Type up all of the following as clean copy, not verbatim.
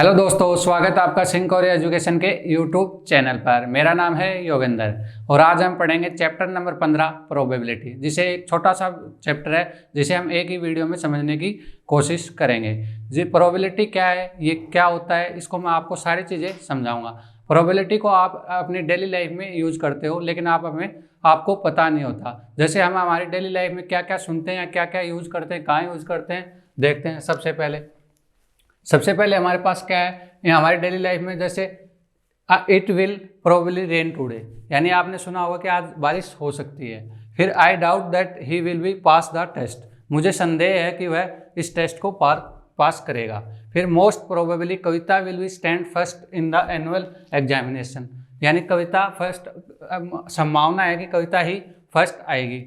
Hello दोस्तों, स्वागत है आपका सिंह कोरिया एजुकेशन के यूट्यूब चैनल पर। मेरा नाम है योगेंद्र और आज हम पढ़ेंगे चैप्टर नंबर 15 प्रोबेबिलिटी, जिसे एक छोटा सा चैप्टर है जिसे हम एक ही वीडियो में समझने की कोशिश करेंगे। जी, प्रोबेबिलिटी क्या है, ये क्या होता है, इसको मैं आपको सारी चीज़ें समझाऊंगा। प्रोबेबिलिटी को आप अपनी डेली लाइफ में यूज करते हो, लेकिन आपको पता नहीं होता। जैसे हम हमारी डेली लाइफ में क्या क्या सुनते हैं, क्या क्या यूज करते हैं, कहाँ यूज करते हैं, देखते हैं। सबसे पहले हमारे पास क्या है, ये हमारी डेली लाइफ में जैसे it will probably rain today, यानी आपने सुना होगा कि आज बारिश हो सकती है। फिर I doubt that he will be pass the test, मुझे संदेह है कि वह इस टेस्ट को पास करेगा। फिर most probably Kavita will be stand first in the annual examination, यानी कविता फर्स्ट, संभावना है कि कविता ही फर्स्ट आएगी।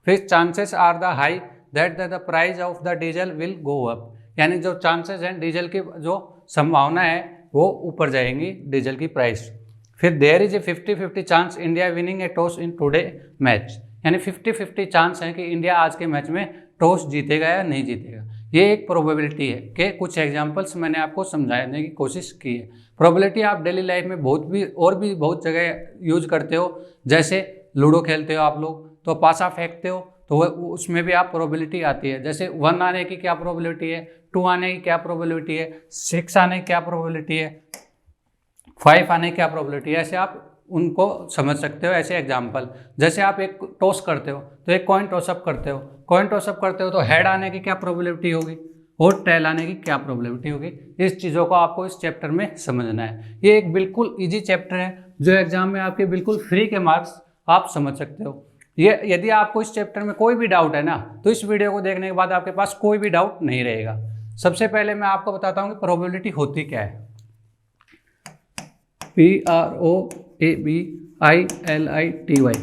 फिर chances are the high that the price of the diesel will go up, यानी जो चांसेस हैं डीजल की, जो संभावना है वो ऊपर जाएंगी डीजल की प्राइस। फिर there is a 50-50 chance India winning a toss in today match, यानी 50-50 चांस है कि इंडिया आज के मैच में टॉस जीतेगा या नहीं जीतेगा। ये एक प्रोबेबिलिटी है कि कुछ एग्जांपल्स मैंने आपको समझाने की कोशिश की है। प्रोबेबिलिटी आप डेली लाइफ में बहुत जगह यूज करते हो। जैसे लूडो खेलते हो आप लोग, तो पासा फेंकते हो, तो उसमें भी आप प्रोबेबिलिटी आती है। जैसे 1 आने की क्या प्रोबेबिलिटी है, 2 आने की क्या प्रोबेबिलिटी है, 6 आने की क्या प्रोबेबिलिटी है, 5 आने की क्या प्रोबेबिलिटी है, ऐसे आप उनको समझ सकते हो। ऐसे एग्जाम्पल, जैसे आप एक टॉस करते हो, तो एक कॉइन टॉसअप करते हो, तो हेड आने की क्या प्रोबेबिलिटी होगी और टेल आने की क्या प्रोबेबिलिटी होगी। इस चीज़ों को आपको इस चैप्टर में समझना है। ये एक बिल्कुल ईजी चैप्टर है जो एग्जाम में आपके बिल्कुल फ्री के मार्क्स आप समझ सकते हो। ये यदि आपको इस चैप्टर में कोई भी डाउट है ना, तो इस वीडियो को देखने के बाद आपके पास कोई भी डाउट नहीं रहेगा। सबसे पहले मैं आपको बताता हूँ कि प्रोबेबिलिटी होती क्या है। PROABILITY,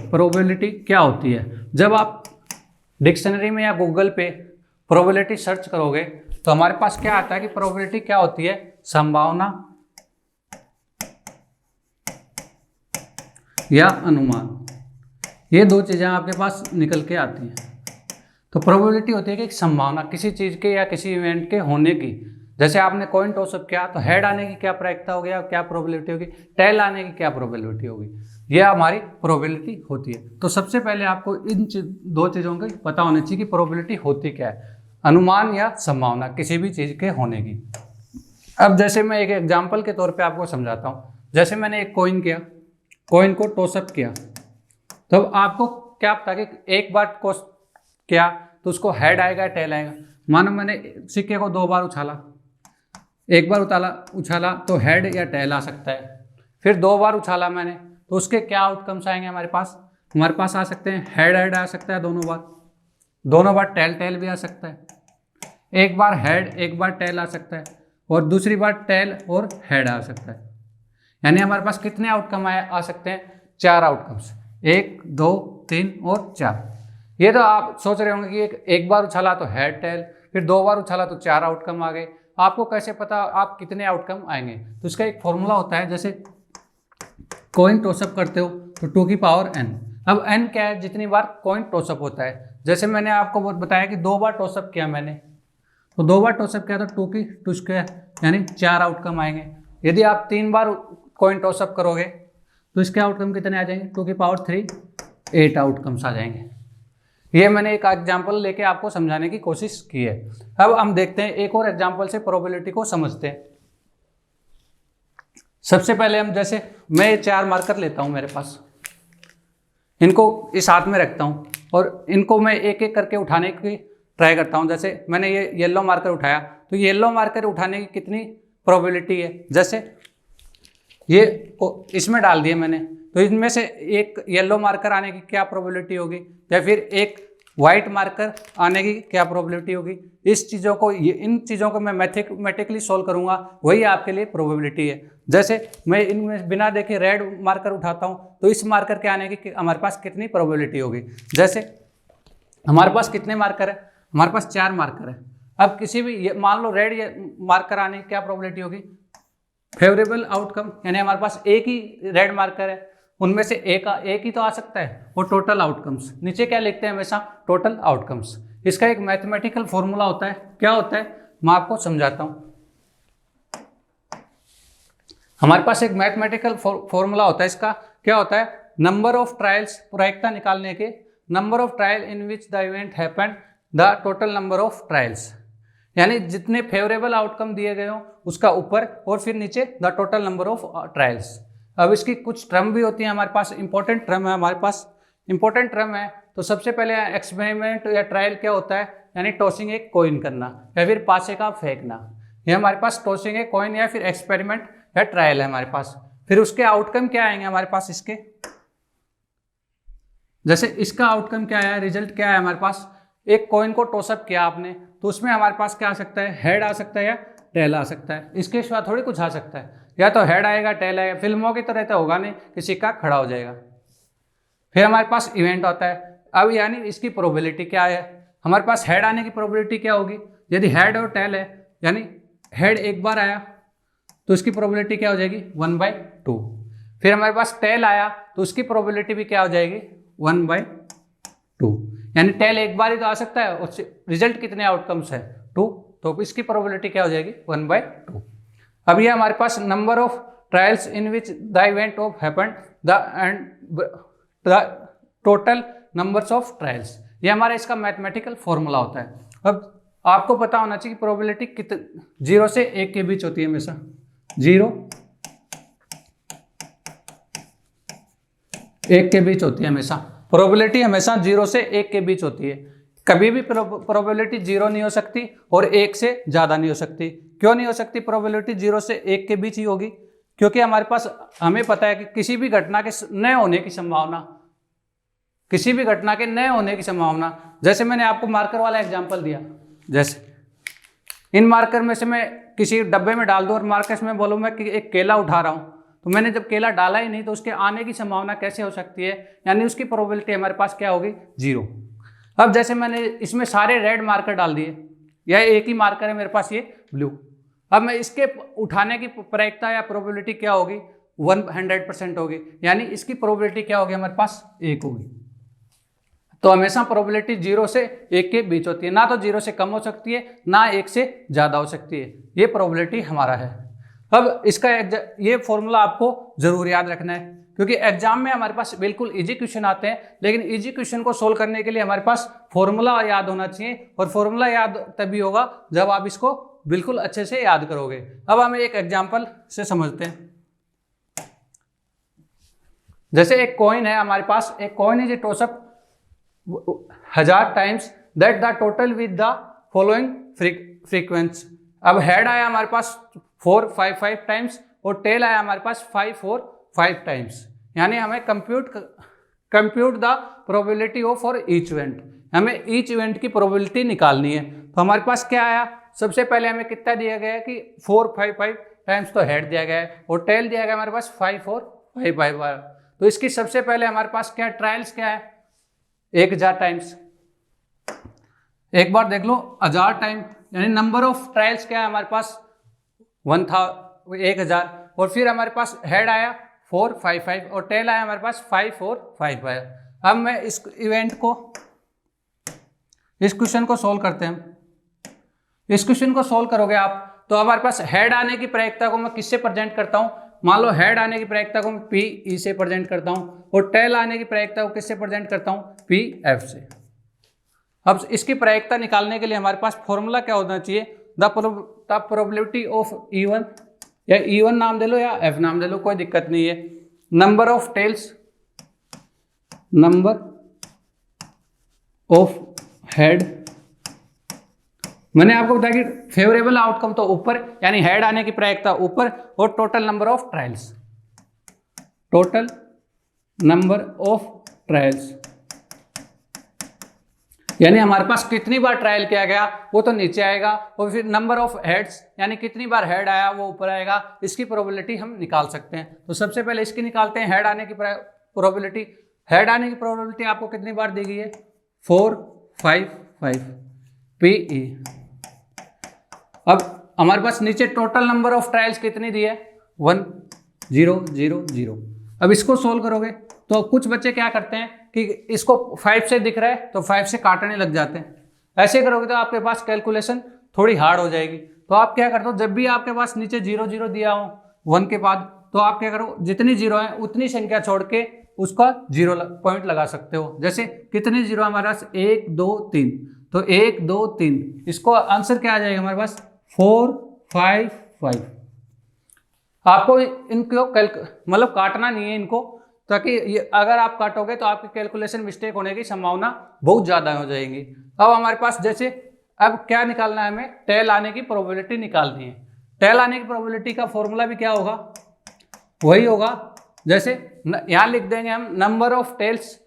प्रोबेबिलिटी क्या होती है। जब आप डिक्शनरी में या गूगल पे प्रोबेबिलिटी सर्च करोगे तो हमारे पास क्या आता है कि प्रोबेबिलिटी क्या होती है, संभावना या अनुमान। ये दो चीज़ें आपके पास निकल के आती हैं। तो प्रोबेबिलिटी होती है कि एक संभावना किसी चीज़ के या किसी इवेंट के होने की। जैसे आपने कॉइन टॉसअप किया, तो हेड आने की क्या प्रायिकता होगी, क्या प्रोबेबिलिटी होगी, टेल आने की क्या प्रोबेबिलिटी होगी। यह हमारी प्रोबेबिलिटी होती है। तो सबसे पहले आपको इन दो चीज़ों का पता होना चाहिए कि प्रोबेबिलिटी होती क्या है, अनुमान या संभावना किसी भी चीज़ के होने की। अब जैसे मैं एक एग्जाम्पल के तौर पर आपको समझाता हूँ। जैसे मैंने एक कॉइन को टॉसअप किया, तो आपको क्या पता कि एक बार टॉस किया तो उसको हेड आएगा, टेल आएगा। मानो मैंने सिक्के को 2 बार उछाला, एक बार उछाला तो हेड या टेल आ सकता है। फिर 2 बार उछाला मैंने, तो उसके क्या आउटकम्स आएंगे हमारे पास आ सकते हैं, हेड आ सकता है दोनों बार टेल भी आ सकता है। एक बार हेड एक बार टेल आ सकता है और दूसरी बार टेल और हेड आ सकता है। यानी हमारे पास कितने आउटकम आ सकते हैं, 4 आउटकम्स, 1 2 3 और 4। ये तो आप सोच रहे होंगे कि एक बार उछाला तो हेड टेल, फिर 2 बार उछाला तो 4 आउटकम आ गए। आपको कैसे पता आप कितने आउटकम आएंगे। तो इसका एक फॉर्मूला होता है। जैसे कॉइन टॉसअप करते हो तो 2 की पावर n। अब n क्या है, जितनी बार कॉइन टॉसअप होता है। जैसे मैंने आपको बताया कि 2 बार टॉसअप किया मैंने, तो 2 बार टॉसअप किया तो 2 की 2 स्क्वायर, यानी 4 आउटकम आएंगे। यदि आप 3 बार कॉइन टॉसअप करोगे तो इसके आउटकम कितने आ जाएंगे, 2 की पावर 3, 8 आउटकम्स आ जाएंगे। ये मैंने एक एग्जाम्पल लेके आपको समझाने की कोशिश की है। अब हम देखते हैं एक और एग्जाम्पल से प्रोबेबिलिटी को समझते हैं। सबसे पहले हम जैसे मैं 4 मार्कर लेता हूं मेरे पास, इनको इस हाथ में रखता हूं और इनको मैं एक एक करके उठाने की ट्राई करता हूं। जैसे मैंने ये येलो मार्कर उठाया, तो येलो मार्कर उठाने की कितनी प्रोबेबिलिटी है। जैसे ये इसमें डाल दिए मैंने, तो इनमें से एक येलो मार्कर आने की क्या प्रोबेबिलिटी होगी, या फिर एक वाइट मार्कर आने की क्या प्रोबेबिलिटी होगी। इन चीज़ों को मैं मैथमेटिकली सॉल्व करूंगा, वही आपके लिए प्रोबेबिलिटी है। जैसे मैं इनमें बिना देखे रेड मार्कर उठाता हूं, तो इस मार्कर के आने की हमारे पास कितनी प्रोबेबिलिटी होगी। जैसे हमारे पास कितने मार्कर है, हमारे पास 4 मार्कर है। अब किसी भी मान लो रेड मार्कर आने की क्या प्रोबेबिलिटी होगी, फेवरेबल आउटकम, यानी हमारे पास एक ही रेड मार्कर है, उनमें से एक ही तो आ सकता है, वो टोटल आउटकम्स। नीचे क्या लिखते हैं हमेशा, टोटल आउटकम्स। इसका एक मैथमेटिकल फॉर्मूला होता है। क्या होता है, मैं आपको समझाता हूँ। हमारे पास एक मैथमेटिकल फॉर्मूला होता है, इसका क्या होता है, नंबर ऑफ ट्रायल्स, प्रायिकता निकालने के, number of trial in which the event happened the total number of trials, यानी जितने फेवरेबल आउटकम दिए गए हो उसका ऊपर और फिर नीचे the total number of trials. अब इसकी कुछ टर्म भी होती है हमारे पास, इंपॉर्टेंट टर्म है हमारे पास, इंपॉर्टेंट टर्म है। तो सबसे पहले एक्सपेरिमेंट या ट्रायल क्या होता है, यानी टॉसिंग एक कॉइन करना या फिर पासे का फेंकना, ये हमारे पास टॉसिंग ए कॉइन या फिर एक्सपेरिमेंट या ट्रायल है हमारे पास। फिर उसके आउटकम क्या आएंगे हमारे पास इसके, जैसे इसका आउटकम क्या है, रिजल्ट क्या है हमारे पास, एक कॉइन को टॉसअप किया आपने तो उसमें हमारे पास क्या आ सकता है, हेड आ सकता है या टेल आ सकता है, इसके सिवा थोड़ी कुछ आ सकता है, या तो हेड आएगा टेल आएगा, फिल्मों की तरह तो होगा नहीं कि सिक्का खड़ा हो जाएगा। फिर हमारे पास इवेंट होता है, अब यानी इसकी प्रोबेबिलिटी क्या है, हमारे पास हेड आने की प्रोबेबिलिटी क्या होगी, यदि हेड और टेल है यानी हेड एक बार आया तो इसकी प्रोबेबिलिटी क्या हो जाएगी 1/2। फिर हमारे पास टेल आया तो उसकी प्रोबेबिलिटी भी क्या हो जाएगी 1/2, यानी टेल एक बार ही तो आ सकता है और रिजल्ट कितने आउटकम्स है 2, तो इसकी प्रोबेबिलिटी क्या हो जाएगी 1/2। अब ये हमारे पास number of trials in which the event of happened the total numbers of trials, ये हमारा इसका मैथमेटिकल फॉर्मूला होता है। अब आपको पता होना चाहिए कि प्रोबेबिलिटी 0 से 1 के बीच होती है, हमेशा 0 1 के बीच होती है, हमेशा प्रोबेबिलिटी हमेशा 0 से 1 के बीच होती है। कभी भी प्रोबेबिलिटी 0 नहीं हो सकती और 1 से ज़्यादा नहीं हो सकती। क्यों नहीं हो सकती, प्रोबेबिलिटी 0 से 1 के बीच ही होगी क्योंकि हमारे पास हमें पता है कि किसी भी घटना के न होने की संभावना, किसी भी घटना के न होने की संभावना, जैसे मैंने आपको मार्कर वाला एग्जांपल दिया, जैसे इन मार्कर में से मैं किसी डब्बे में डाल दूं और मार्कर में बोलूं मैं कि एक केला उठा रहा हूं, तो मैंने जब केला डाला ही नहीं तो उसके आने की संभावना कैसे हो सकती है, यानी उसकी प्रोबेबिलिटी हमारे पास क्या होगी 0। अब जैसे मैंने इसमें सारे रेड मार्कर डाल दिए, यह एक ही मार्कर है मेरे पास ये ब्लू, अब मैं इसके उठाने की प्रायिकता या प्रोबेबिलिटी क्या होगी 100% होगी, यानी इसकी प्रोबेबिलिटी क्या होगी हमारे पास 1 होगी। तो हमेशा प्रोबेबिलिटी 0 से 1 के बीच होती है, ना तो 0 से कम हो सकती है ना 1 से ज़्यादा हो सकती है, ये प्रोबेबिलिटी हमारा है। अब इसका ये फॉर्मूला आपको जरूर याद रखना है क्योंकि एग्जाम में हमारे पास बिल्कुल इजी क्वेश्चन आते हैं, लेकिन इजी क्वेश्चन को सोल्व करने के लिए हमारे पास फॉर्मूला याद होना चाहिए और फॉर्मूला याद तभी होगा जब आप इसको बिल्कुल अच्छे से याद करोगे। अब हमें एक एग्जाम्पल से समझते हैं, जैसे एक कॉइन है हमारे पास, एक coin is a toss-up 1000 times that the total with the following frequency. अब हेड आया हमारे पास 455 टाइम्स और टेल आया हमारे पास 545 टाइम्स, यानी हमें compute the probability of for each event, हमें ईच इवेंट की प्रोबेबिलिटी निकालनी है। तो हमारे पास क्या आया, सबसे पहले हमें कितना दिया गया है कि 455 टाइम्स तो हेड दिया गया है और टेल दिया गया हमारे पास 5455। तो इसकी सबसे पहले हमारे पास क्या ट्रायल्स क्या है 1000 टाइम्स, एक बार देख लो 1000 टाइम, यानी नंबर ऑफ ट्रायल्स क्या है हमारे पास 1000, और फिर हमारे पास हेड आया 455 और टेल आया हमारे पास 5455। अब मैं इस इवेंट को, इस क्वेश्चन को सोल्व करते हैं। इस क्वेश्चन को सोल्व करोगे आप तो हमारे पास हेड आने की प्रायिकता को मैं किससे प्रेजेंट करता हूं, मान लो हेड आने की प्रायिकता को मैं पी ई से प्रेजेंट करता हूं और टेल आने की प्रायिकता को किससे प्रेजेंट करता हूं पी एफ से। अब इसकी प्रायिकता निकालने के लिए हमारे पास फॉर्मूला क्या होना चाहिए, द प्रोबेबिलिटी ऑफ E1, या E1 नाम दे लो या F नाम दे लो, कोई दिक्कत नहीं है, number of tails, number of head, मैंने आपको बताया कि फेवरेबल आउटकम तो ऊपर, यानी हेड आने की प्रायिकता ऊपर, और total number of trials, total number of trials, यानी हमारे पास कितनी बार ट्रायल किया गया वो तो नीचे आएगा, और फिर नंबर ऑफ हेड्स यानी कितनी बार हेड आया वो ऊपर आएगा। इसकी प्रोबेबिलिटी हम निकाल सकते हैं। तो सबसे पहले इसकी निकालते हैं, हेड आने की प्रोबेबिलिटी। हेड आने की प्रोबेबिलिटी आपको कितनी बार दी गई है 455 PE। अब हमारे पास नीचे टोटल नंबर ऑफ ट्रायल्स कितनी दी है 1000। अब इसको सोल्व करोगे तो कुछ बच्चे क्या करते हैं कि इसको 5 से दिख रहा है तो 5 से काटने लग जाते हैं, ऐसे करोगे तो आपके पास कैलकुलेशन थोड़ी हार्ड हो जाएगी। तो आप क्या करते हो, जब भी आपके पास नीचे 0 0 दिया हो 1 के बाद, तो आप क्या करो, जितनी जीरो है उतनी संख्या छोड़ के उसका जीरो पॉइंट लगा सकते हो। जैसे कितने जीरो हमारे पास, 1 2 3, तो 1 2 3, इसको आंसर क्या आ जाएगा हमारे पास, 4 5 5। आपको इनको मतलब काटना नहीं है इनको, ताकि अगर आप काटोगे तो आपकी कैलकुलेशन मिस्टेक होने की संभावना बहुत ज़्यादा हो जाएगी। अब हमारे पास जैसे अब क्या निकालना है, हमें टेल आने की प्रोबेबिलिटी निकालनी है। टेल आने की प्रोबेबिलिटी का फॉर्मूला भी क्या होगा, वही होगा, जैसे यहाँ लिख देंगे हम नंबर ऑफ टेल्स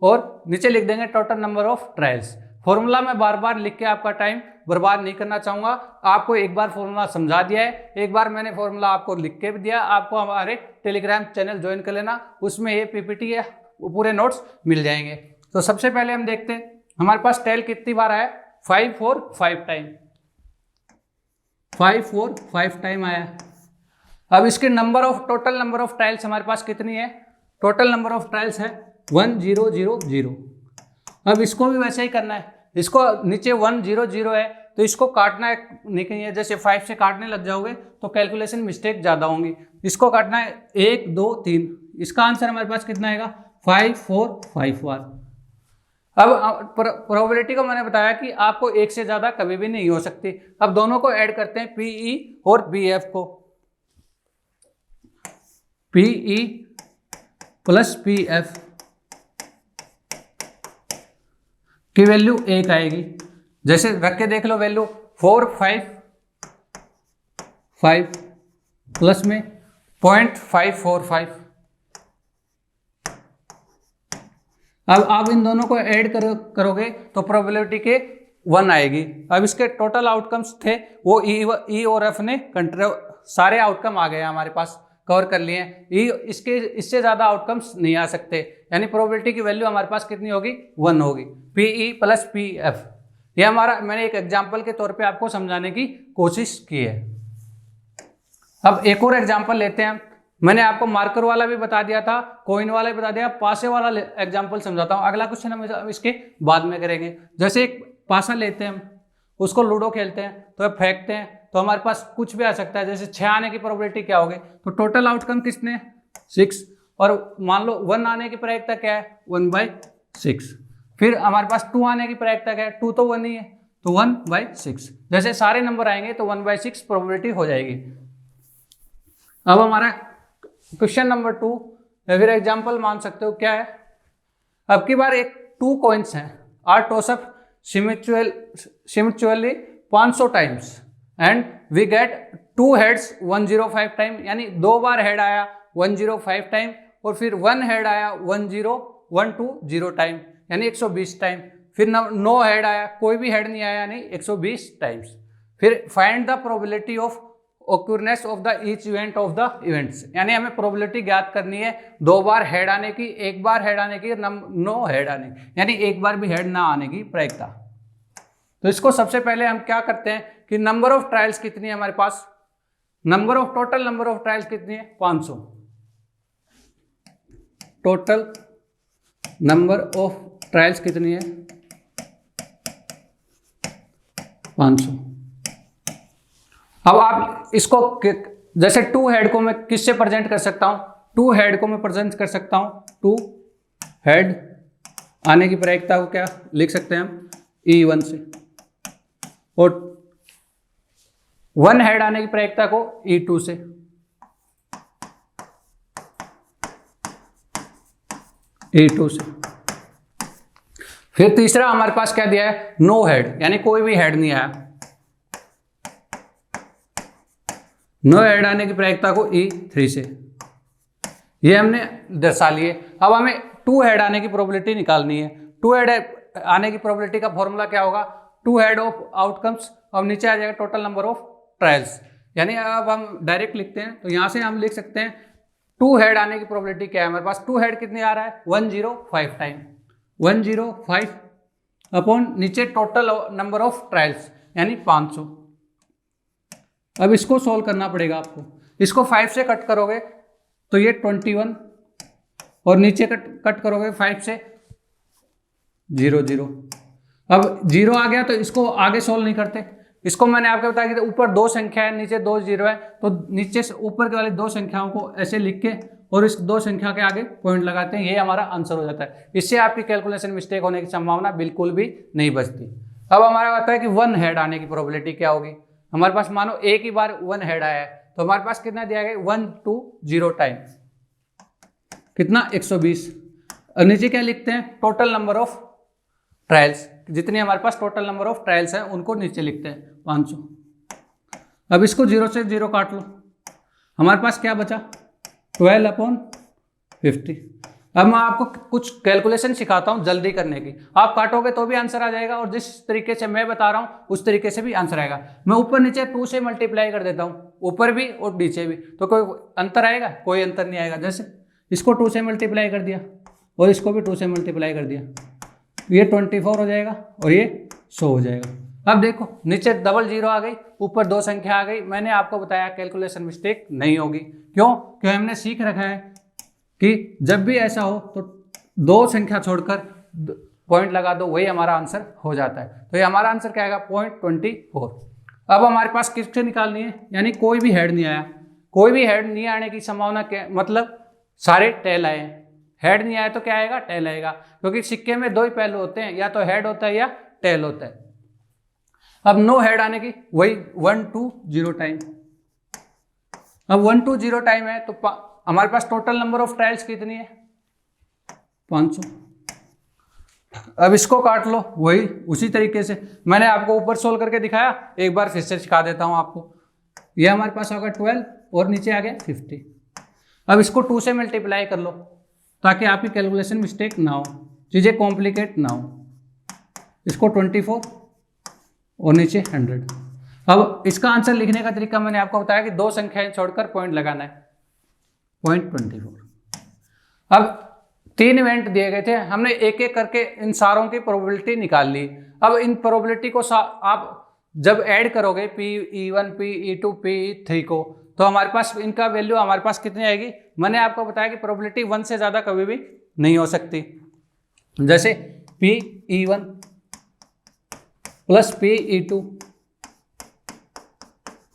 और नीचे लिख देंगे total number of trials. Formula मैं बार बार लिख के आपका टाइम बर्बाद नहीं करना चाहूँगा। आपको एक बार फॉर्मूला समझा दिया है, एक बार मैंने फॉर्मूला आपको लिख के भी दिया, आपको हमारे टेलीग्राम चैनल ज्वाइन कर लेना, उसमें ये पीपीटी है, पूरे नोट्स मिल जाएंगे। तो सबसे पहले हम देखते हैं हमारे पास टेल कितनी बार आया, 5 4 5 टाइम, 5 4 5 टाइम आया। अब इसके टोटल नंबर ऑफ ट्रायल्स हमारे पास कितनी है, टोटल नंबर ऑफ ट्रायल्स है 1 0 0 0। अब इसको भी वैसे ही करना है, इसको नीचे 1 0 0 है तो इसको काटना है, नहीं है जैसे 5 से काटने लग जाओगे तो कैलकुलेशन मिस्टेक ज़्यादा होंगी। इसको काटना है 1 2 3, इसका आंसर हमारे पास कितना आएगा, 5 4 5 बार। अब प्रोबेबिलिटी को मैंने बताया कि आपको एक से ज़्यादा कभी भी नहीं हो सकती। अब दोनों को ऐड करते हैं, पीई और बीएफ को, पीई प्लस पीएफ की वैल्यू 1 आएगी। जैसे रख के देख लो वैल्यू, 4 5 5 प्लस में 0.545। अब आप इन दोनों को ऐड करोगे तो प्रोबेबिलिटी के 1 आएगी। अब इसके टोटल आउटकम्स थे वो ई और एफ ने सारे आउटकम आ गए हमारे पास, कवर कर लिए हैं। इससे ज़्यादा आउटकम्स नहीं आ सकते, यानी प्रोबेबिलिटी की वैल्यू हमारे पास कितनी होगी, 1 होगी। पीई प्लस पीएफ, ये हमारा मैंने एक एग्जाम्पल के तौर पे आपको समझाने की कोशिश की है। अब एक और एग्जाम्पल लेते हैं। मैंने आपको मार्कर वाला भी बता दिया था, कॉइन वाला भी बता दिया, पासे वाला एग्जाम्पल समझाता हूँ। अगला क्वेश्चन हम इसके बाद में करेंगे। जैसे एक पासा लेते हैं हम, उसको लूडो खेलते हैं तो फेंकते हैं तो हमारे पास कुछ भी आ सकता है। जैसे 6 आने की प्रोबेबिलिटी क्या होगी, तो टोटल आउटकम किसने, 6, और मान लो 1 आने की प्रायिकता क्या है, 1/6। फिर हमारे पास 2 आने की प्रायिकता क्या है, 2 तो 1 ही है, तो 1/6। जैसे सारे नंबर आएंगे तो 1/6 प्रोबेबिलिटी हो जाएगी। अब हमारा क्वेश्चन नंबर 2 या फिर एग्जाम्पल मान सकते हो क्या है। अब की बार एक 2 कॉइन्स हैं, are toss up simultaneously 500 times and we get 2 heads 105 time, यानी 2 बार हेड आया 105 टाइम और फिर 1 हेड आया 120 टाइम, यानी 120 टाइम। फिर 9 हेड आया, कोई भी हेड नहीं आया, यानी 120 टाइम्स। फिर find the probability of occurrence of the each event of the events, यानी हमें प्रोबेबिलिटी ज्ञात करनी है 2 बार हेड आने की, 1 बार हेड आने की, 9 हेड आने की, यानी 1 बार भी हेड ना आने की प्रायिकता। तो इसको सबसे पहले हम क्या करते हैं कि नंबर ऑफ ट्रायल्स कितनी है हमारे पास, टोटल नंबर ऑफ ट्रायल्स कितनी है, 500। टोटल नंबर ऑफ ट्रायल्स कितनी है, 500। अब आप इसको जैसे 2 हेड को मैं किससे प्रेजेंट कर सकता हूं, 2 हेड को मैं प्रेजेंट कर सकता हूं, 2 हेड आने की प्रायिकता को क्या लिख सकते हैं हम, E1 से, और 1 हेड आने की प्रायिकता को E2 से। E2 से। फिर तीसरा हमारे पास क्या दिया है, नो हेड, यानी कोई भी हेड नहीं आया, नो हेड आने की प्रायिकता को E3 से। ये हमने दर्शा लिए। अब हमें 2 हेड आने की प्रोबेबिलिटी निकालनी है। 2 हेड आने की प्रोबेबिलिटी का फॉर्मूला क्या होगा, 2 हेड ऑफ आउटकम्स, और नीचे आ जाएगा टोटल नंबर ऑफ ट्रायल्स। यानी अब हम डायरेक्ट लिखते हैं तो यहाँ से हम लिख सकते हैं 2 हेड आने की प्रोबेबिलिटी क्या है हमारे पास, 2 हेड कितनी आ रहा है, 105 टाइम, 105 अपॉन नीचे टोटल नंबर ऑफ ट्रायल्स यानी 500। अब इसको सॉल्व करना पड़ेगा आपको। इसको 5 से कट करोगे तो ये 21, और नीचे कट करोगे 5 से 0 0। अब 0 आ गया तो इसको आगे सॉल्व नहीं करते, इसको मैंने आपको बताया कि ऊपर दो संख्या है, नीचे दो जीरो है, तो नीचे से ऊपर के वाले दो संख्याओं को ऐसे लिख के और इस दो संख्या के आगे पॉइंट लगाते हैं, ये हमारा आंसर हो जाता है। इससे आपकी कैलकुलेशन मिस्टेक होने की संभावना बिल्कुल भी नहीं बचती। अब हमारा आता है कि वन हेड आने की प्रोबेबिलिटी क्या होगी। हमारे पास मानो एक ही बार वन हेड आया है, तो हमारे पास कितना दिया गया 120 टाइम, कितना 120। और नीचे क्या लिखते हैं, टोटल नंबर ऑफ ट्रायल्स, जितनी हमारे पास टोटल नंबर ऑफ ट्रायल्स है उनको नीचे लिखते हैं 500। अब इसको 0 से 0 काट लो, हमारे पास क्या बचा 12/50। अब मैं आपको कुछ कैलकुलेशन सिखाता हूं जल्दी करने की, आप काटोगे तो भी आंसर आ जाएगा और जिस तरीके से मैं बता रहा हूं उस तरीके से भी आंसर आएगा। मैं ऊपर नीचे 2 से मल्टीप्लाई कर देता हूं, ऊपर भी और नीचे भी, तो कोई अंतर आएगा? कोई अंतर नहीं आएगा। जैसे इसको 2 से मल्टीप्लाई कर दिया और इसको भी 2 से मल्टीप्लाई कर दिया, ये 24 हो जाएगा और ये 100 हो जाएगा। अब देखो नीचे डबल जीरो आ गई, ऊपर दो संख्या आ गई। मैंने आपको बताया कैलकुलेशन मिस्टेक नहीं होगी। क्यों? क्योंकि हमने सीख रखा है कि जब भी ऐसा हो तो दो संख्या छोड़कर पॉइंट लगा दो, वही हमारा आंसर हो जाता है। तो ये हमारा आंसर क्या आएगा 0.24। अब हमारे पास किससे निकालनी है, यानी कोई भी हेड नहीं आया। कोई भी हेड नहीं आने की संभावना क्या, मतलब सारे टेल आए हैं। हेड नहीं आया तो क्या आएगा, टेल आएगा, क्योंकि सिक्के में दो ही पहलू होते हैं, या तो हेड होता है या टेल होता है। अब नो हेड आने की वही 120 टाइम। अब 120 टाइम है तो हमारे पास टोटल नंबर ऑफ ट्रायल्स कितनी है 500। अब इसको काट लो, वही उसी तरीके से मैंने आपको ऊपर सोल्व करके दिखाया, एक बार फिर से सिखा देता हूं आपको। ये हमारे पास आ गया 12 और नीचे आ गया 50। अब इसको 2 से मल्टीप्लाई कर लो ताकि आपकी कैलकुलेशन मिस्टेक ना हो, चीज़ें कॉम्प्लिकेट ना हो। इसको 24 और नीचे 100। अब इसका आंसर लिखने का तरीका मैंने आपको बताया कि दो संख्याएं छोड़कर पॉइंट लगाना है 0.24। अब 3 इवेंट दिए गए थे, हमने एक एक करके इन सारों की प्रोबेबिलिटी निकाल ली। अब इन प्रोबेबिलिटी को आप जब ऐड करोगे P(E1), P(E2), P(E3) को, तो हमारे पास इनका वैल्यू हमारे पास कितनी आएगी। मैंने आपको बताया कि प्रोबेबिलिटी 1 से ज़्यादा कभी भी नहीं हो सकती। जैसे P(E1) प्लस P(E2)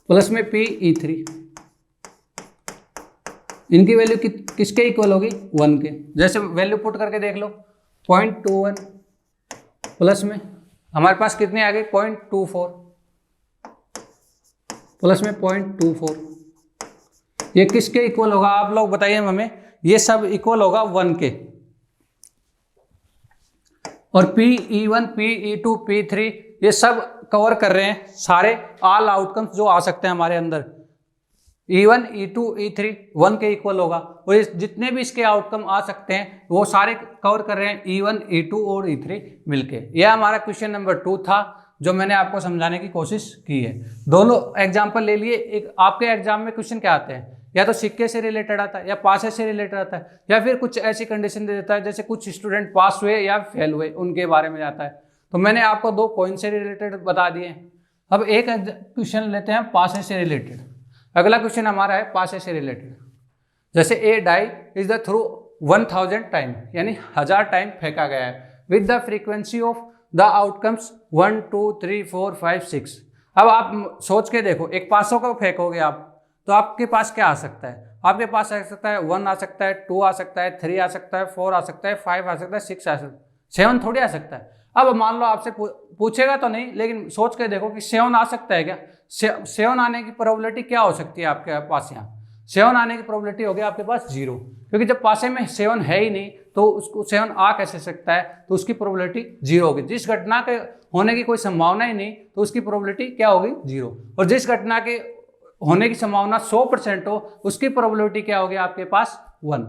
प्लस में P(E3), इनकी वैल्यू किसके इक्वल होगी 1 के। जैसे वैल्यू पुट करके देख लो, 0.21 प्लस में हमारे पास कितने आ गए 0.24 प्लस में 0.24, ये किसके इक्वल होगा आप लोग बताइए हमें। ये सब इक्वल होगा 1 के। और P(E1), P(E2), P(3) ये सब कवर कर रहे हैं सारे ऑल आउटकम्स जो आ सकते हैं हमारे अंदर। E1, E2, E3 1 के इक्वल होगा, और जितने भी इसके आउटकम आ सकते हैं वो सारे कवर कर रहे हैं E1, E2 और E3 मिलके। यह हमारा क्वेश्चन नंबर 2 था जो मैंने आपको समझाने की कोशिश की है। दोनों एग्जाम्पल ले लिए। एक आपके एग्जाम में क्वेश्चन क्या आते हैं, या तो सिक्के से रिलेटेड आता है, या पासे से रिलेटेड आता है, या फिर कुछ ऐसी कंडीशन दे देता है जैसे कुछ स्टूडेंट पास हुए या फेल हुए उनके बारे में आता है। तो मैंने आपको 2 कॉइन से रिलेटेड बता दिए। अब एक क्वेश्चन लेते हैं पासे से रिलेटेड। अगला क्वेश्चन हमारा है पासे से रिलेटेड। जैसे a die is the through 1000 time, यानी 1000 टाइम फेंका गया है with the frequency of the outcomes 1, 2, 3, 4, 5, 6। अब आप सोच के देखो, एक 500 का फेंकोगे आप तो आपके पास क्या आ सकता है। आपके पास आ सकता है 1 आ सकता है, 2 आ सकता है, 3 आ सकता है, 4 आ सकता है, 5 आ सकता है, 6 आ सकता है, 7 थोड़ी आ सकता है। अब मान लो आपसे पूछेगा तो नहीं, लेकिन सोच के देखो कि 7 आ सकता है क्या। 7 आने की प्रोबेबिलिटी क्या हो सकती है आपके पास। यहाँ 7 आने की प्रोबेबिलिटी होगी आपके पास 0, क्योंकि जब पासे में 7 है ही नहीं तो उसको 7 आ कैसे सकता है, तो उसकी प्रोबेबिलिटी 0 होगी। जिस घटना के होने की कोई संभावना ही नहीं तो उसकी प्रोबेबिलिटी क्या होगी 0, और जिस घटना के होने की संभावना 100% हो उसकी प्रोबेबिलिटी क्या होगी आपके पास 1।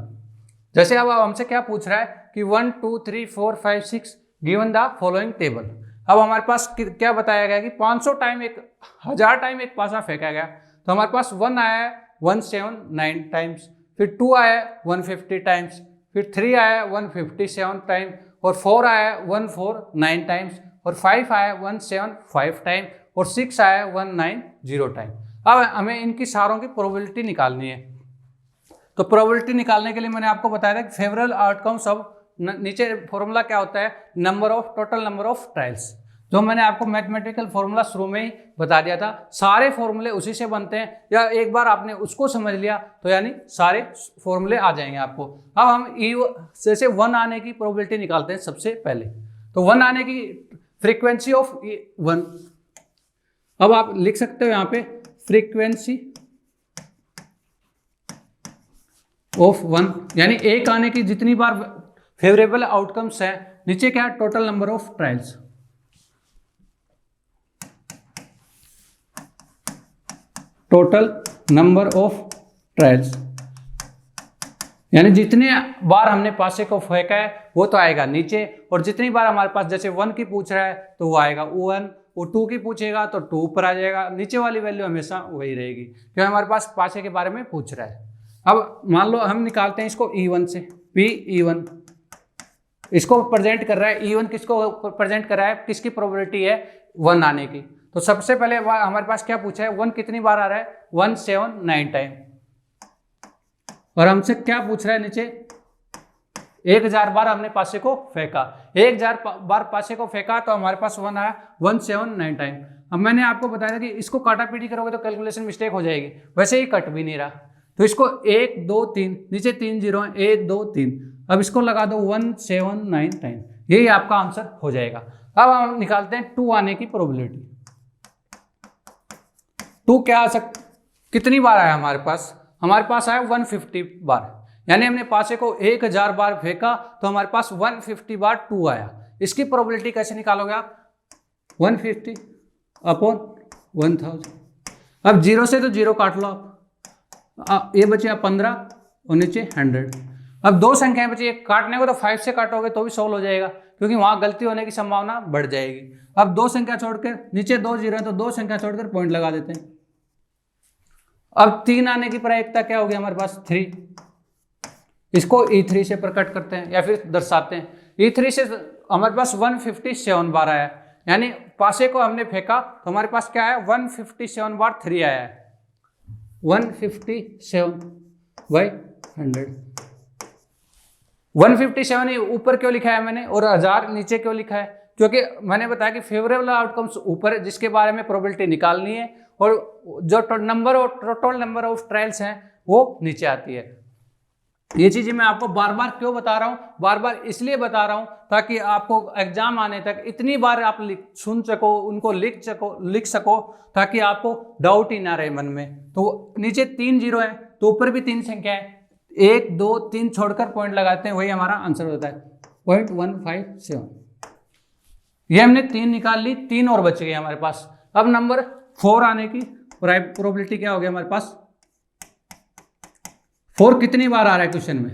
जैसे अब हमसे क्या पूछ रहा है कि 1, 2, 3, 4, 5, 6 गिवन द फॉलोइंग टेबल। अब हमारे पास क्या बताया गया कि 500 टाइम 1000 टाइम एक पासा फेंका गया, तो हमारे पास 1 आया है 179 टाइम्स, फिर 2 आया है 150 टाइम्स, फिर 3 आया है 157 टाइम, और 4 आया है 149 टाइम्स, और 5 आया है 175 टाइम, और 6 आया है 190 टाइम। अब हमें इनकी सारों की प्रोबेबिलिटी निकालनी है। तो प्रोबेबिलिटी निकालने के लिए मैंने आपको बताया था कि फेवरेबल आउटकम्स ऑफ, नीचे फॉर्मूला क्या होता है, टोटल नंबर ऑफ ट्रायल्स। जो मैंने आपको मैथमेटिकल फॉर्मूला शुरू में ही बता दिया था, सारे फॉर्मूले उसी से बनते हैं, या एक बार आपने उसको समझ लिया तो यानी सारे फॉर्मूले आ जाएंगे आपको। अब हम जैसे 1 आने की प्रोबेबिलिटी निकालते हैं सबसे पहले। तो 1 आने की फ्रीक्वेंसी ऑफ 1, अब आप लिख सकते हो यहाँ पे फ्रीक्वेंसी ऑफ 1, यानी 1 आने की जितनी बार फेवरेबल आउटकम्स है, नीचे क्या है total number of trials, total number of trials, यानी जितने बार हमने पासे को फेंका है वो तो आएगा नीचे, और जितनी बार हमारे पास जैसे 1 की पूछ रहा है तो वो आएगा 1, वो 2 की पूछेगा तो 2 ऊपर आ जाएगा, नीचे वाली वैल्यू हमेशा वही रहेगी क्योंकि हमारे पास पासे के बारे में पूछ रहा है। अब मान लो हम निकालते हैं इसको E1 से, P(E1) इसको प्रेजेंट कर रहा है, E1 किसको प्रेजेंट कर रहा है, किसकी प्रोबेबिलिटी है 1 आने की। तो सबसे पहले हमारे पास क्या पूछा है, 1 कितनी बार आ रहा है 179 टाइम, और हमसे क्या पूछ रहा है नीचे 1000 बार हमने पासे को फेंका, 1000 बार पासे को फेंका तो हमारे पास 1 आया 179 टाइम। अब मैंने आपको बताया था कि इसको काटा पीटी करोगे तो कैलकुलेशन मिस्टेक हो जाएगी, वैसे ही कट भी नहीं रहा, तो इसको 1 2 3 नीचे 3 जीरो है, 1 2 3, अब इसको लगा दो 179 टाइम, यही आपका आंसर हो जाएगा। अब हम निकालते हैं 2 आने की प्रोबेबिलिटी। 2 क्या आ सकता, कितनी बार आया हमारे पास आया 150 बार, यानी हमने पासे को 1000 बार फेंका तो हमारे पास 150 बार 2 आया। इसकी प्रोबेबिलिटी कैसे निकालोगे आप, 150 अपॉन 1000, अब 0 से तो 0 काट लो आप, ये बचे 15 और नीचे 100। अब 2 संख्याएं बची, एक काटने को तो 5 से काटोगे तो भी सोल्व हो जाएगा क्योंकि वहां गलती होने की संभावना बढ़ जाएगी। अब 2 संख्या छोड़कर, नीचे 2 जीरो है तो 2 संख्या छोड़कर पॉइंट लगा देते हैं। अब 3 आने की प्रायिकता क्या होगी हमारे पास 3, इसको E3 से प्रकट करते हैं या फिर दर्शाते हैं। E3 से हमारे पास 157 बार आया, यानी पासे को हमने फेंका तो हमारे पास क्या है 157 बार 3 आया है, 157/100। 157 ऊपर क्यों लिखा है मैंने और 1000 नीचे क्यों लिखा है, क्योंकि मैंने बताया कि फेवरेबल आउटकम्स ऊपर है जिसके बारे में प्रोबेबिलिटी निकालनी है, और जो टोटल नंबर ऑफ ट्रायल्स हैं वो नीचे आती है। ये चीजें मैं आपको बार बार क्यों बता रहा हूँ, बार बार इसलिए बता रहा हूँ ताकि आपको एग्जाम आने तक इतनी बार आप सुन सको, उनको लिख सको ताकि आपको डाउट ही ना रहे मन में। तो नीचे 3 जीरो है तो ऊपर भी 3 संख्या है, 1 2 3 छोड़कर पॉइंट लगाते हैं, वही हमारा आंसर होता है 0.157। ये हमने 3 निकाल ली, 3 और बच गए हमारे पास। अब नंबर 4 आने की प्रोबेबिलिटी क्या हो गया हमारे पास, 4 कितनी बार आ रहा है क्वेश्चन में,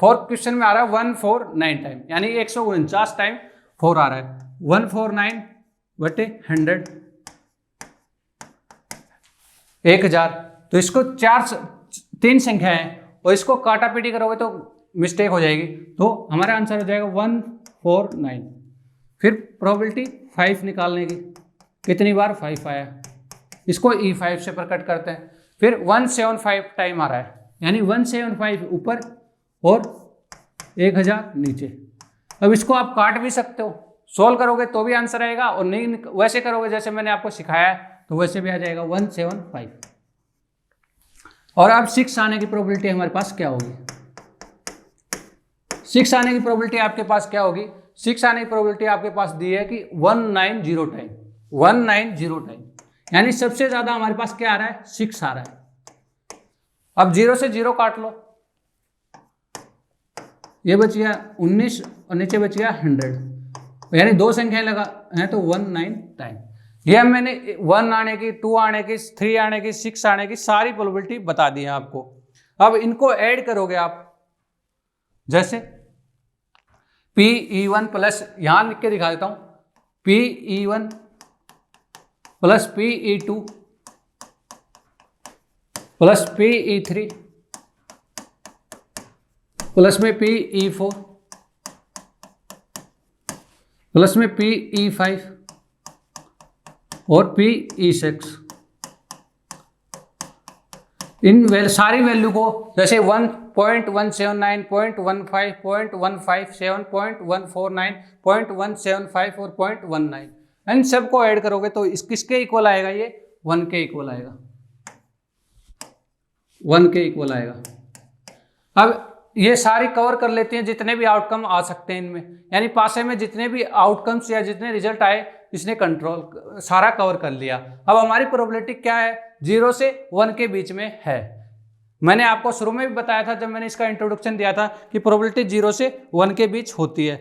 4 क्वेश्चन में आ रहा है 149 टाइम, यानी 149 टाइम 4 आ रहा है, 149/100 1000। तो इसको 3 संख्या है और इसको काटा पीटी करोगे तो मिस्टेक हो जाएगी, तो हमारा आंसर हो जाएगा 149। फिर प्रोबेबिलिटी 5 निकालने की, कितनी बार 5 आया, इसको E5 से प्रकट करते हैं। फिर 175 टाइम आ रहा है, यानी 175 ऊपर और 1000 नीचे। अब इसको आप काट भी सकते हो, सोल्व करोगे तो भी आंसर आएगा, और नहीं वैसे करोगे जैसे मैंने आपको सिखाया है तो वैसे भी आ जाएगा 175। और अब 6 आने की प्रोबेबिलिटी हमारे पास क्या होगी, 6 आने की प्रोबेबिलिटी आपके पास क्या होगी, 6 आने की प्रोबेबिलिटी आपके पास दी है कि 190 टाइम, 190 टाइम, यानी सबसे ज्यादा हमारे पास क्या आ रहा है 6 आ रहा है। अब 0 से 0 काट लो, ये बच गया 19 और नीचे बच गया 100, यानी 2 संख्याएं लगा है तो 19 टाइम। ये मैंने 1 आने की, 2 आने की, 3 आने की, 6 आने की सारी प्रोबेबिलिटी बता दी है आपको। अब इनको ऐड करोगे आप, जैसे Pe1 प्लस, यहां लिख के दिखा देता हूं, Pe1 plus Pe2 plus Pe3 plus में Pe4 प्लस में Pe5 और Pe6, इन सारी वैल्यू को जैसे 1.179, 0.15, 0.157, 0.149, 0.175 और 0.19 इन सबको ऐड करोगे तो इस किसके इक्वल आएगा, ये 1 के इक्वल आएगा, 1 के इक्वल आएगा। अब ये सारी कवर कर लेते हैं जितने भी आउटकम आ सकते हैं इनमें, यानी पासे में जितने भी आउटकम्स या जितने रिजल्ट आए इसने कंट्रोल सारा कवर कर लिया। अब हमारी प्रोबेबिलिटी क्या है, 0 से 1 के बीच में है। मैंने आपको शुरू में भी बताया था जब मैंने इसका इंट्रोडक्शन दिया था कि प्रोबेबिलिटी 0 से 1 के बीच होती है।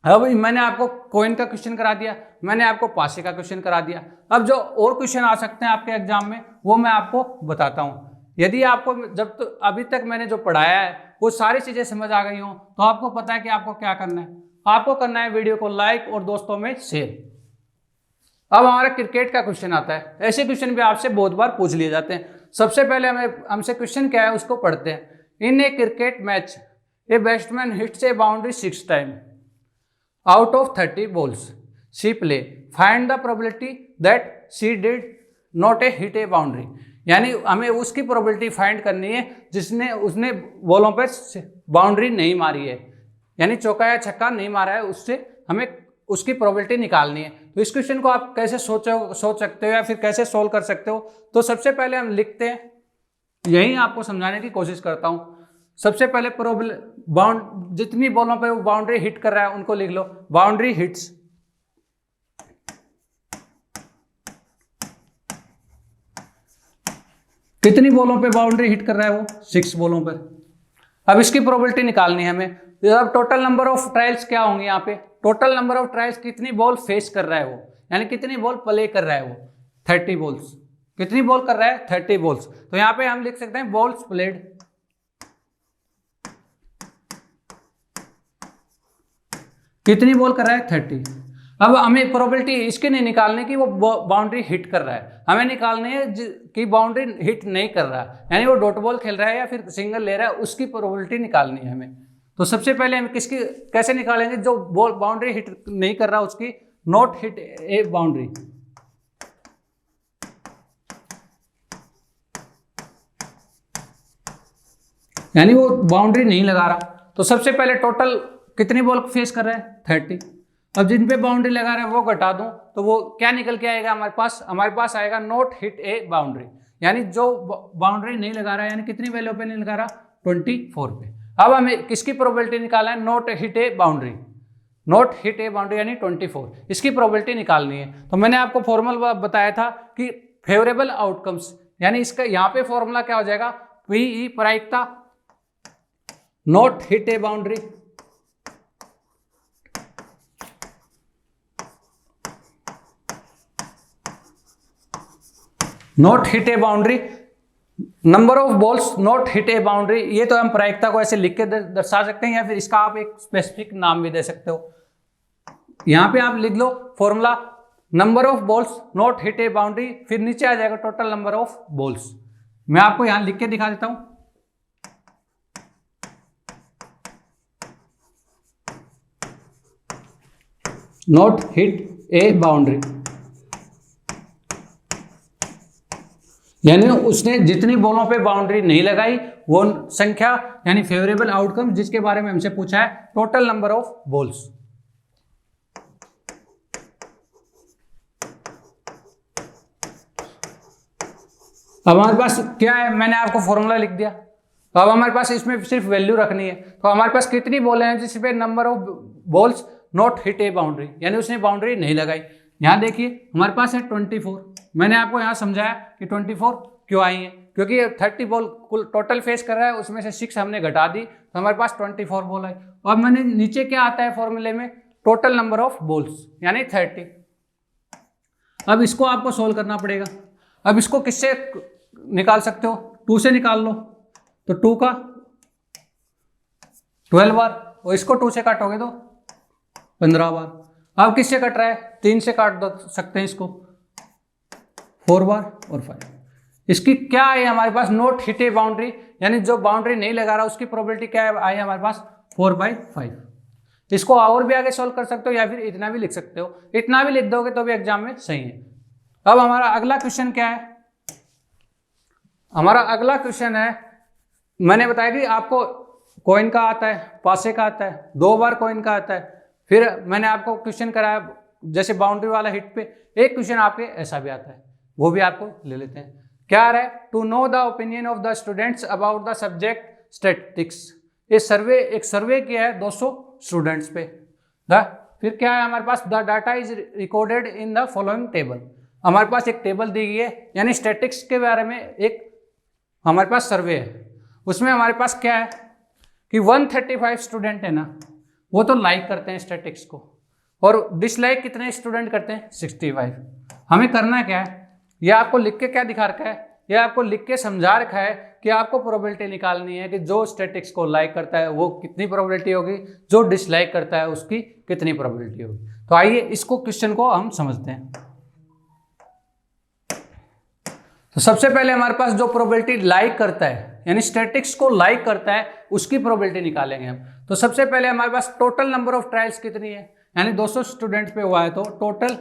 अब मैंने आपको कॉइन का क्वेश्चन करा दिया, मैंने आपको पासे का क्वेश्चन करा दिया। अब जो और क्वेश्चन आ सकते हैं आपके एग्जाम में वो मैं आपको बताता हूँ। यदि आपको जब तो अभी तक मैंने जो पढ़ाया है वो सारी चीजें समझ आ गई हो तो आपको पता है कि आपको क्या करना है। आपको करना है वीडियो को लाइक और दोस्तों में शेयर। अब हमारा क्रिकेट का क्वेश्चन आता है। ऐसे क्वेश्चन भी आपसे बहुत बार पूछ लिए जाते हैं। सबसे पहले हमसे क्वेश्चन क्या है उसको पढ़ते हैं। In a cricket match a batsman hits a boundary 6 time out of 30 balls she play, find the probability that she did not a hit a boundary. यानी हमें उसकी प्रोबेबिलिटी फाइंड करनी है जिसने उसने बॉलों पर बाउंड्री नहीं मारी है, यानी चौका या छक्का नहीं मारा है, उससे हमें उसकी प्रोबेबिलिटी निकालनी है। तो इस क्वेश्चन को आप कैसे सोच सकते हो या फिर कैसे सोल्व कर सकते हो। तो सबसे पहले हम लिखते हैं, यही आपको समझाने की कोशिश करता हूँ। सबसे पहले जितनी बॉलों पे वो बाउंड्री हिट कर रहा है उनको लिख लो। बाउंड्री हिट्स, कितनी बॉलों पे बाउंड्री हिट कर रहा है वो, 6 बॉलों पर। अब इसकी प्रोबेबिलिटी निकालनी है हमें। अब टोटल नंबर ऑफ ट्रायल्स क्या होंगे यहाँ पे, टोटल नंबर ऑफ ट्रायल्स कितनी बॉल फेस कर रहा है वो, यानी कितनी बॉल प्ले कर रहा है वो, 30 बॉल्स। कितनी बॉल कर रहा है, 30 बॉल्स। तो यहाँ पे हम लिख सकते हैं बॉल्स प्लेड, कितनी बॉल कर रहा है, 30। अब हमें प्रोबेबिलिटी इसकी नहीं निकालने की वो बाउंड्री हिट कर रहा है, हमें निकालनी है कि बाउंड्री हिट नहीं कर रहा है, यानी वो डॉट बॉल खेल रहा है या फिर सिंगल ले रहा है, उसकी प्रोबेबिलिटी निकालनी है हमें। तो सबसे पहले हम किसकी कैसे निकालेंगे, जो बॉल बाउंड्री हिट नहीं कर रहा उसकी, नॉट हिट ए बाउंड्री। यानी वो बाउंड्री नहीं लगा रहा। तो सबसे पहले टोटल कितनी बॉल फेस कर रहा है, 30। अब जिन पे बाउंड्री लगा रहा है वो घटा दूं तो वो क्या निकल के आएगा हमारे पास आएगा नॉट हिट ए बाउंड्री, यानी जो बाउंड्री नहीं लगा रहा है, यानी कितनी वैल्यू पे नहीं लगा रहा, 24 पे। अब हमें किसकी प्रोबेबिलिटी निकालना है, not hit a boundary, not hit a boundary यानी 24, इसकी प्रोबेबिलिटी निकालनी है। तो मैंने आपको फॉर्मूला बताया था कि फेवरेबल आउटकम्स, यानी इसका यहाँ पे फॉर्मूला क्या हो जाएगा, पीई प्रायिकता not hit a boundary not hit a boundary, number of balls not hit a boundary. ये तो हम प्रायिकता को ऐसे लिख के दर्शा सकते हैं या फिर इसका आप एक स्पेसिफिक नाम भी दे सकते हो। यहां पे आप लिख लो formula, number of balls not hit a boundary, फिर नीचे आ जाएगा टोटल नंबर ऑफ बॉल्स। मैं आपको यहां लिख के दिखा देता हूं, नॉट हिट ए बाउंड्री, यानी उसने जितनी बॉलों पे बाउंड्री नहीं लगाई वो संख्या, यानी फेवरेबल आउटकम जिसके बारे में हमसे पूछा है, टोटल नंबर ऑफ बॉल्स। अब हमारे पास क्या है, मैंने आपको फॉर्मूला लिख दिया। तो अब हमारे पास इसमें सिर्फ वैल्यू रखनी है। तो हमारे पास कितनी बॉल हैं जिस पे number of balls not hit a boundary, यानी उसने बाउंड्री नहीं लगाई। यहाँ देखिए हमारे पास है 24। मैंने आपको यहाँ समझाया कि 24 क्यों आई है, क्योंकि 30 बॉल कुल टोटल फेस कर रहा है, उसमें से 6 हमने घटा दी तो हमारे पास 24 बॉल आई। और मैंने नीचे क्या आता है फॉर्मूले में, टोटल नंबर ऑफ बॉल्स यानी 30। अब इसको आपको सोल्व करना पड़ेगा। अब इसको किससे निकाल सकते हो, 2 से निकाल लो। तो 2 का 12 बार और इसको 2 से काटोगे तो 15 बार। अब किससे कट रहा है, 3 से काट दो सकते हैं इसको, 4 बार और 5। इसकी क्या है हमारे पास, नॉट हिट ए बाउंड्री, यानी जो बाउंड्री नहीं लगा रहा उसकी प्रोबेबिलिटी क्या है, आई हमारे पास 4/5। इसको और भी आगे सोल्व कर सकते हो या फिर इतना भी लिख सकते हो, इतना भी लिख दोगे तो भी एग्जाम में सही है। अब हमारा अगला क्वेश्चन क्या है, हमारा अगला क्वेश्चन है, मैंने बताया कि आपको कॉइन का आता है, पासे का आता है, 2 बार कॉइन का आता है। फिर मैंने आपको क्वेश्चन कराया जैसे बाउंड्री वाला हिट पे एक क्वेश्चन आपके ऐसा भी आता है, वो भी आपको ले लेते हैं। क्या आ रहा है? To know the opinion of the students about the subject statistics. ये सर्वे, एक सर्वे किया है 200 स्टूडेंट्स पे। फिर क्या है हमारे पास? The data is recorded in the following table. हमारे पास एक टेबल दी गई है, यानी स्टैटिस्टिक्स के बारे में एक हमारे पास सर्वे है। उसमें हमारे पास क्या है कि 135 स्टूडेंट है ना, वो तो लाइक करते हैं स्टैटिस्टिक्स को, और डिसलाइक कितने स्टूडेंट करते हैं? 65। हमें करना क्या है? यह आपको लिख के क्या दिखा रखा है? यह आपको लिख के समझा रखा है कि आपको प्रोबेबिलिटी निकालनी है कि जो स्टैटिस्टिक्स को लाइक करता है वो कितनी प्रोबेबिलिटी होगी, जो डिसलाइक करता है उसकी कितनी प्रोबेबिलिटी होगी। तो आइए इसको क्वेश्चन को हम समझते हैं। तो सबसे पहले हमारे पास जो प्रोबेबिलिटी लाइक करता है, यानी स्टैटिस्टिक्स को लाइक करता है, उसकी प्रोबेबिलिटी निकालेंगे हम। तो सबसे पहले हमारे पास टोटल नंबर ऑफ ट्रायल्स कितनी है, यानी 200 स्टूडेंट पे हुआ है, तो टोटल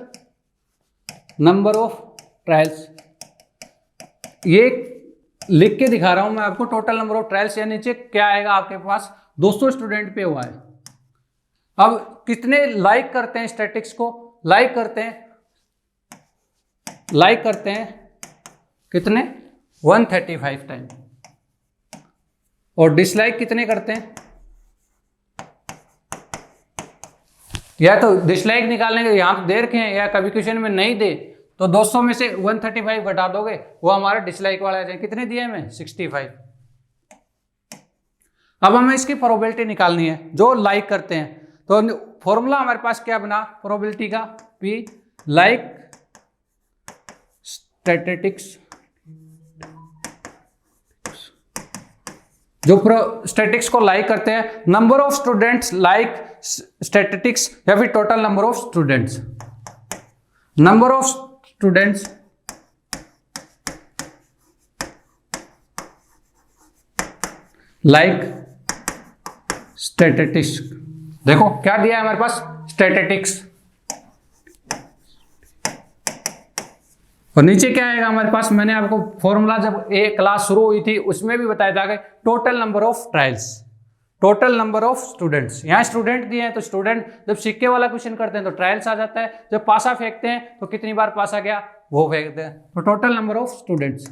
नंबर ऑफ ट्रायल्स, ये लिख के दिखा रहा हूं मैं आपको, टोटल नंबर ऑफ ट्रायल्स, या नीचे क्या आएगा आपके पास? 200 स्टूडेंट पे हुआ है। अब कितने लाइक करते हैं स्टैटिस्टिक्स को? लाइक करते हैं कितने? 135 टाइम। और डिसलाइक कितने करते हैं? या तो डिसलाइक निकालने के यहां तो दे रखे हैं, या कभी क्वेश्चन में नहीं दे तो 200 में से 135 घटा दोगे, वो हमारा डिसलाइक वाला है। कितने दिए हमें? 65। अब हमें इसकी प्रोबेबिलिटी निकालनी है जो लाइक करते हैं। तो फॉर्मूला हमारे पास क्या बना प्रोबेबिलिटी का? पी लाइक स्टैटिस्टिक्स, जो स्टैटिस्टिक्स को लाइक करते हैं, number of students like statistics, या फिर total number of students. Number of students like statistics. देखो क्या दिया है हमारे पास? स्टैटिस्टिक्स। और नीचे क्या आएगा हमारे पास? मैंने आपको फॉर्मूला जब एक क्लास शुरू हुई थी उसमें भी बताया था कि total number of trials, total number of students. यहाँ स्टूडेंट दिए हैं तो स्टूडेंट, जब सिक्के वाला क्वेश्चन करते हैं तो ट्रायल्स आ जाता है, जब पासा फेंकते हैं तो कितनी बार पासा गया वो फेंकते हैं, तो टोटल नंबर ऑफ स्टूडेंट्स।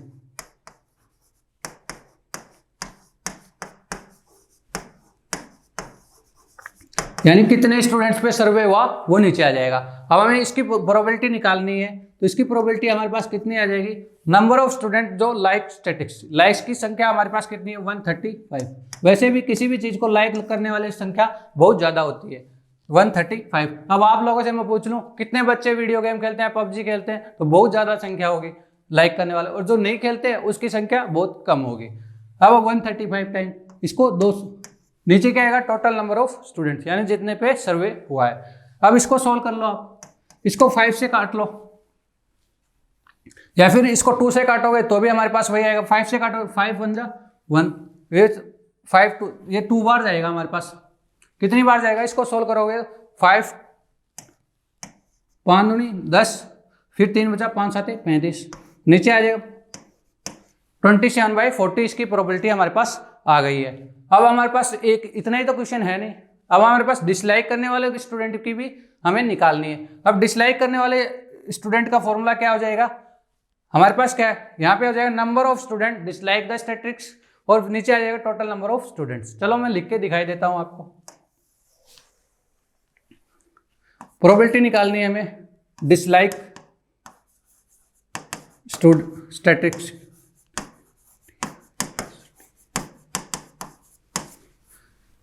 यानी कितने स्टूडेंट्स पे सर्वे हुआ वो नीचे आ जाएगा। अब हमें इसकी प्रोबेबिलिटी निकालनी है, तो इसकी प्रोबेबिलिटी हमारे पास कितनी आ जाएगी? नंबर ऑफ स्टूडेंट जो लाइक स्टैटिस्टिक्स, लाइक्स की संख्या हमारे पास कितनी है? 135। वैसे भी किसी भी चीज को लाइक करने वाली संख्या बहुत ज्यादा होती है, 135। अब आप लोगों से मैं पूछ लूं कितने बच्चे वीडियो गेम खेलते हैं, पबजी खेलते हैं, तो बहुत ज्यादा संख्या होगी लाइक करने वाले, और जो नहीं खेलते हैं उसकी संख्या बहुत कम होगी। अब 135 टाइम इसको 200, नीचे क्या आएगा? टोटल नंबर ऑफ स्टूडेंट्स, यानी जितने पे सर्वे हुआ है। अब इसको सोल्व कर लो आप, इसको 5 से काट लो, या फिर इसको 2 से काटोगे तो भी हमारे पास वही आएगा। 5 से काटोगे, 5 1 जा 1, ये 5 2, ये 2 बार जाएगा हमारे पास। कितनी बार जाएगा? इसको सोल्व करोगे 5 5 दूनी 10, फिर 3 बचा 5 7 35, नीचे आ जाएगा 27/40। इसकी प्रोबेबिलिटी हमारे पास आ गई है। अब हमारे पास एक इतना ही तो क्वेश्चन है नहीं, अब हमारे पास डिसलाइक करने वाले स्टूडेंट की भी हमें निकालनी है। अब डिसलाइक करने वाले स्टूडेंट का फॉर्मूला क्या हो जाएगा हमारे पास? क्या है यहाँ पे? हो जाएगा number of student dislike the statistics, और नीचे आ जाएगा टोटल नंबर ऑफ स्टूडेंट्स। चलो मैं लिख के दिखाई देता हूं आपको। प्रोबेबिलिटी निकालनी है हमें डिसलाइक स्टैटिस्टिक्स,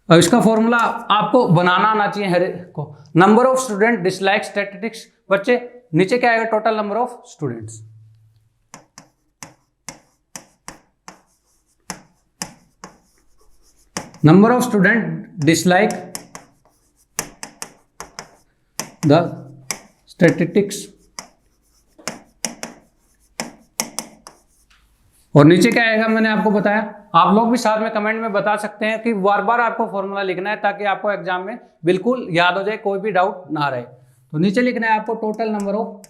अब इसका फॉर्मूला आपको बनाना आना चाहिए हर को। Number of student dislike statistics, बच्चे नीचे क्या आएगा? Total number of students. Number of student dislike the statistics, और नीचे क्या आएगा? मैंने आपको बताया, आप लोग भी साथ में कमेंट में बता सकते हैं कि बार बार आपको फॉर्मूला लिखना है ताकि आपको एग्जाम में बिल्कुल याद हो जाए, कोई भी डाउट ना रहे। तो नीचे लिखना है आपको टोटल नंबर ऑफ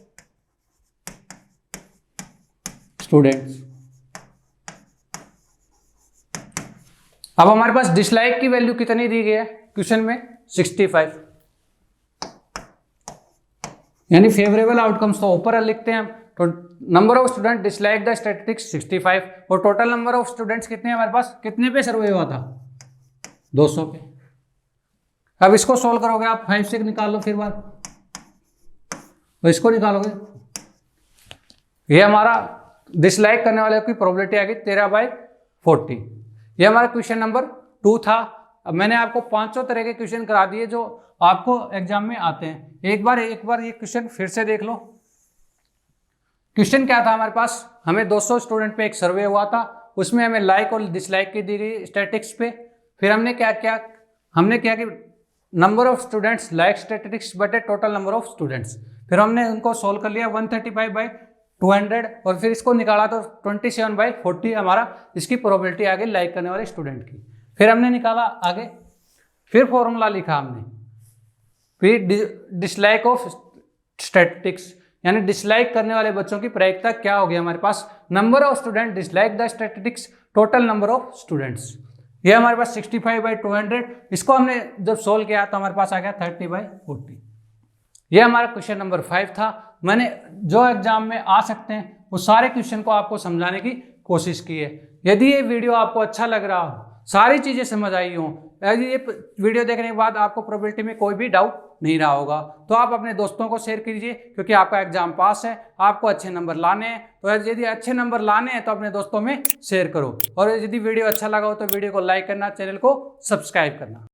स्टूडेंट्स। अब हमारे पास डिसलाइक की वैल्यू कितनी दी गई है क्वेश्चन में? 65। यानी फेवरेबल आउटकम्स तो ऊपर लिखते हैं हम। तो number of student dislike the statistics 65 और टोटल नंबर ऑफ स्टूडेंट्स कितने हैं हमारे पास, कितने पे सर्वे हुआ था, 200 पे। अब इसको सोल्व करोगे आप, 5 से निकाल लो फिर बार, तो इसको निकालोगे, ये हमारा डिसलाइक करने वाले की प्रोबेबिलिटी आ गई 13/40। ये हमारा क्वेश्चन नंबर 2 था। अब मैंने आपको 500 तरह के क्वेश्चन करा दिए जो आपको एग्जाम में आते हैं। एक बार ये क्वेश्चन फिर से देख लो। क्वेश्चन क्या था हमारे पास, हमें 200 स्टूडेंट पे एक सर्वे हुआ था, उसमें हमें लाइक और डिसलाइक की दी गई स्टैटिस्टिक्स पे। फिर हमने क्या किया, हमने क्या कि number of students like statistics बटे टोटल नंबर ऑफ स्टूडेंट्स, फिर हमने उनको सोल्व कर लिया 135/200 और फिर इसको निकाला तो 27/40 हमारा इसकी प्रोबेबिलिटी आ गई लाइक करने वाले स्टूडेंट की। फिर हमने निकाला आगे, फिर फॉर्मूला लिखा हमने, फिर डिसलाइक ऑफ स्टैटिस्टिक्स यानी डिसलाइक करने वाले बच्चों की प्रायिकता क्या होगी हमारे पास, number of student dislike the statistics total number of students. ये हमारे पास 65/200, इसको हमने जब सोल्व किया तो हमारे पास आ गया 30/40। ये हमारा क्वेश्चन नंबर 5 था। मैंने जो एग्जाम में आ सकते हैं वो सारे क्वेश्चन को आपको समझाने की कोशिश की है। यदि ये वीडियो आपको अच्छा लग रहा हो, सारी चीज़ें समझ आई हो, यदि ये वीडियो देखने के बाद आपको प्रोबेबिलिटी में कोई भी डाउट नहीं रहा होगा, तो आप अपने दोस्तों को शेयर कीजिए, क्योंकि आपका एग्जाम पास है, आपको अच्छे नंबर लाने हैं। तो यदि अच्छे नंबर लाने हैं तो अपने दोस्तों में शेयर करो, और यदि वीडियो अच्छा लगा हो तो वीडियो को लाइक करना, चैनल को सब्सक्राइब करना।